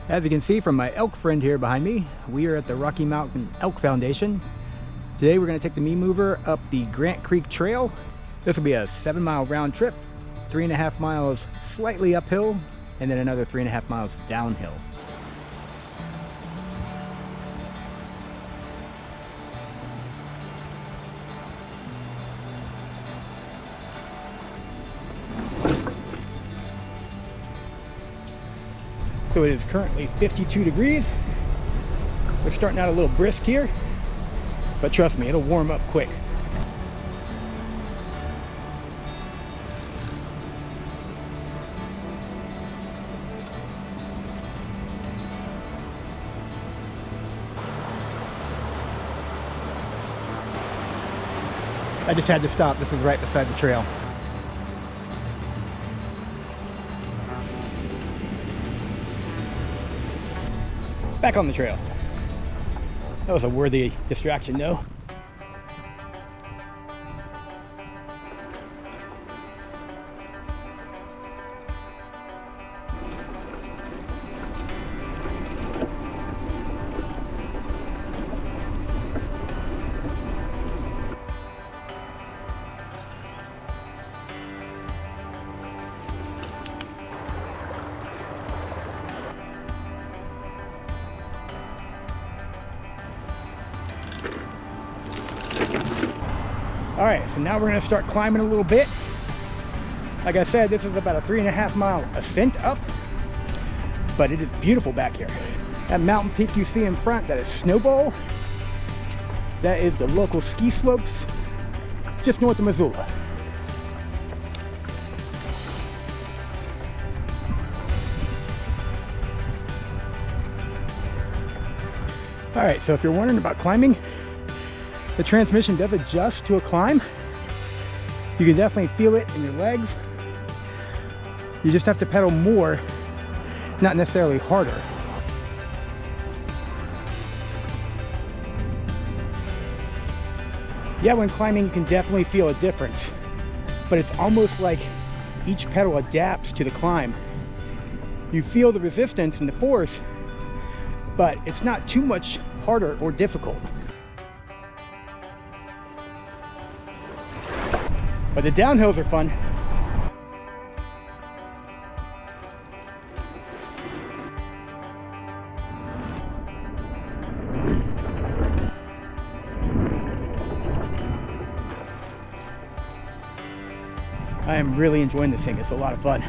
As you can see from my elk friend here behind me, we are at the Rocky Mountain Elk Foundation. Today we're going to take the Me Mover up the Grant Creek Trail. This will be a 7-mile round trip, 3.5 miles slightly uphill, and then another 3.5 miles downhill. So it is currently 52 degrees. We're starting out a little brisk here, but trust me, it'll warm up quick. I just had to stop. This is right beside the trail. Back on the trail. That was a worthy distraction though. All right, so now we're gonna start climbing a little bit. Like I said, this is about a 3.5 mile ascent up, but it is beautiful back here. That mountain peak you see in front, that is Snowball. That is the local ski slopes, just north of Missoula. All right, so if you're wondering about climbing, the transmission does adjust to a climb. You can definitely feel it in your legs. You just have to pedal more, not necessarily harder. Yeah, when climbing, you can definitely feel a difference, but it's almost like each pedal adapts to the climb. You feel the resistance and the force, but it's not too much harder or difficult. But the downhills are fun. I am really enjoying this thing. It's a lot of fun.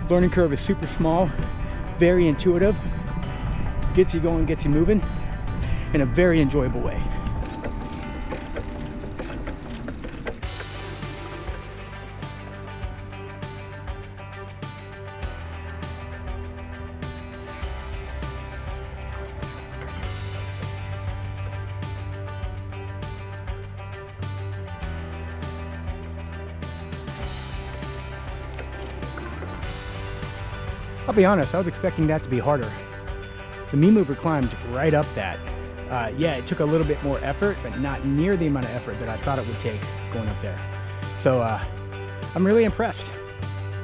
Learning curve is super small, very intuitive, gets you going, gets you moving in a very enjoyable way. I'll be honest, I was expecting that to be harder. The Me Mover climbed right up that. Yeah, it took a little bit more effort, but not near the amount of effort that I thought it would take going up there. So I'm really impressed.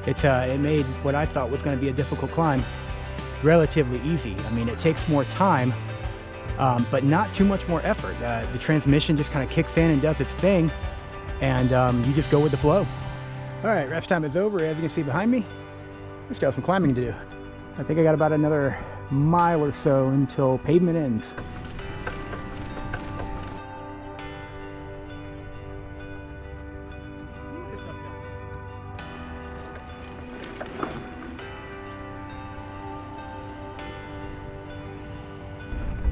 It made what I thought was going to be a difficult climb relatively easy. I mean, it takes more time, but not too much more effort. The transmission just kind of kicks in and does its thing, and you just go with the flow. All right, rest time is over. As you can see behind me, we still have some climbing to do. I think I got about another mile or so until pavement ends.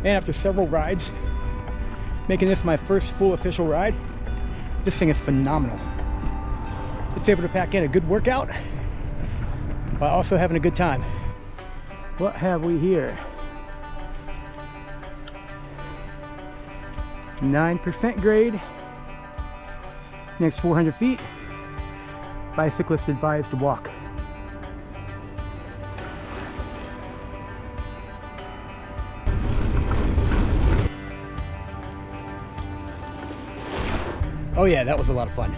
And after several rides, making this my first full official ride, this thing is phenomenal. It's able to pack in a good workout while also having a good time. What have we here? 9% grade. Next 400 feet, bicyclist advised to walk. Oh yeah, that was a lot of fun.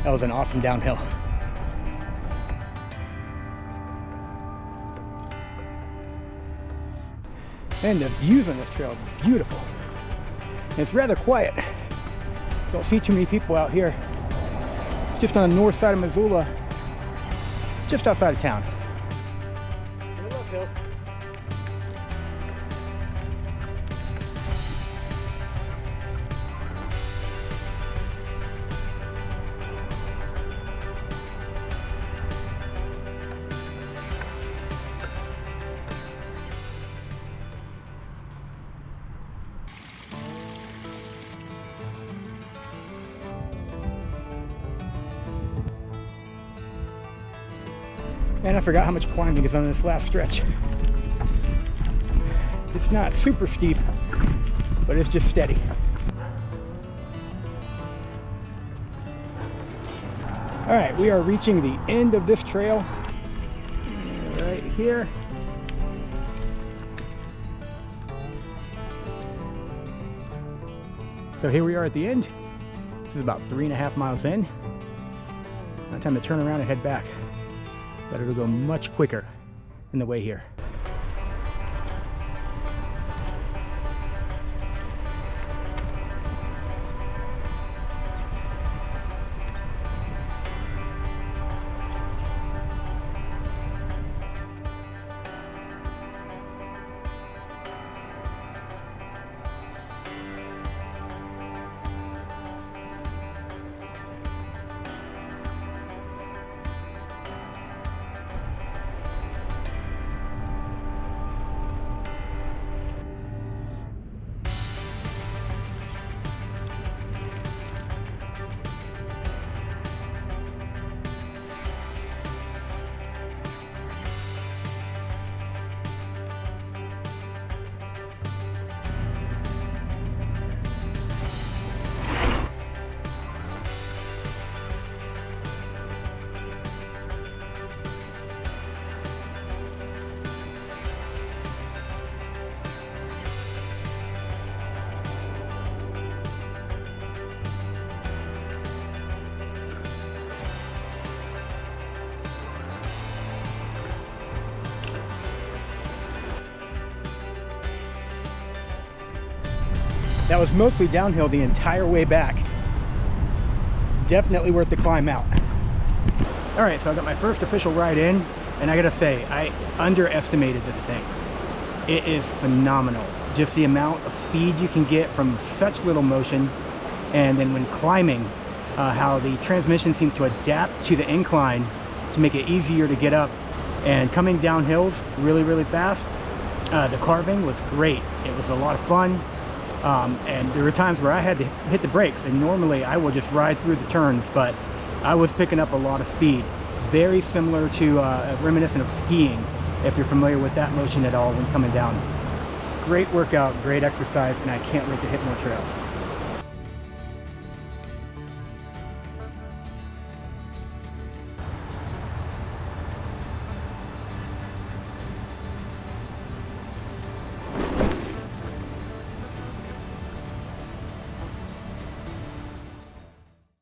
That was an awesome downhill. And the views on this trail are beautiful. And it's rather quiet. Don't see too many people out here. It's just on the north side of Missoula, just outside of town. Good luck, Hill. And I forgot how much climbing is on this last stretch. It's not super steep, but it's just steady. All right, we are reaching the end of this trail right here. So here we are at the end. This is about 3.5 miles in. Now time to turn around and head back. But it'll go much quicker in the way here. That was mostly downhill the entire way back. Definitely worth the climb out. All right, so I got my first official ride in, and I gotta say, I underestimated this thing. It is phenomenal. Just the amount of speed you can get from such little motion, and then when climbing, how the transmission seems to adapt to the incline to make it easier to get up. And coming down hills really, really fast, the carving was great. It was a lot of fun. And there were times where I had to hit the brakes, and normally I will just ride through the turns, but I was picking up a lot of speed. Very similar to reminiscent of skiing, if you're familiar with that motion at all when coming down. Great workout, great exercise, and I can't wait to hit more trails.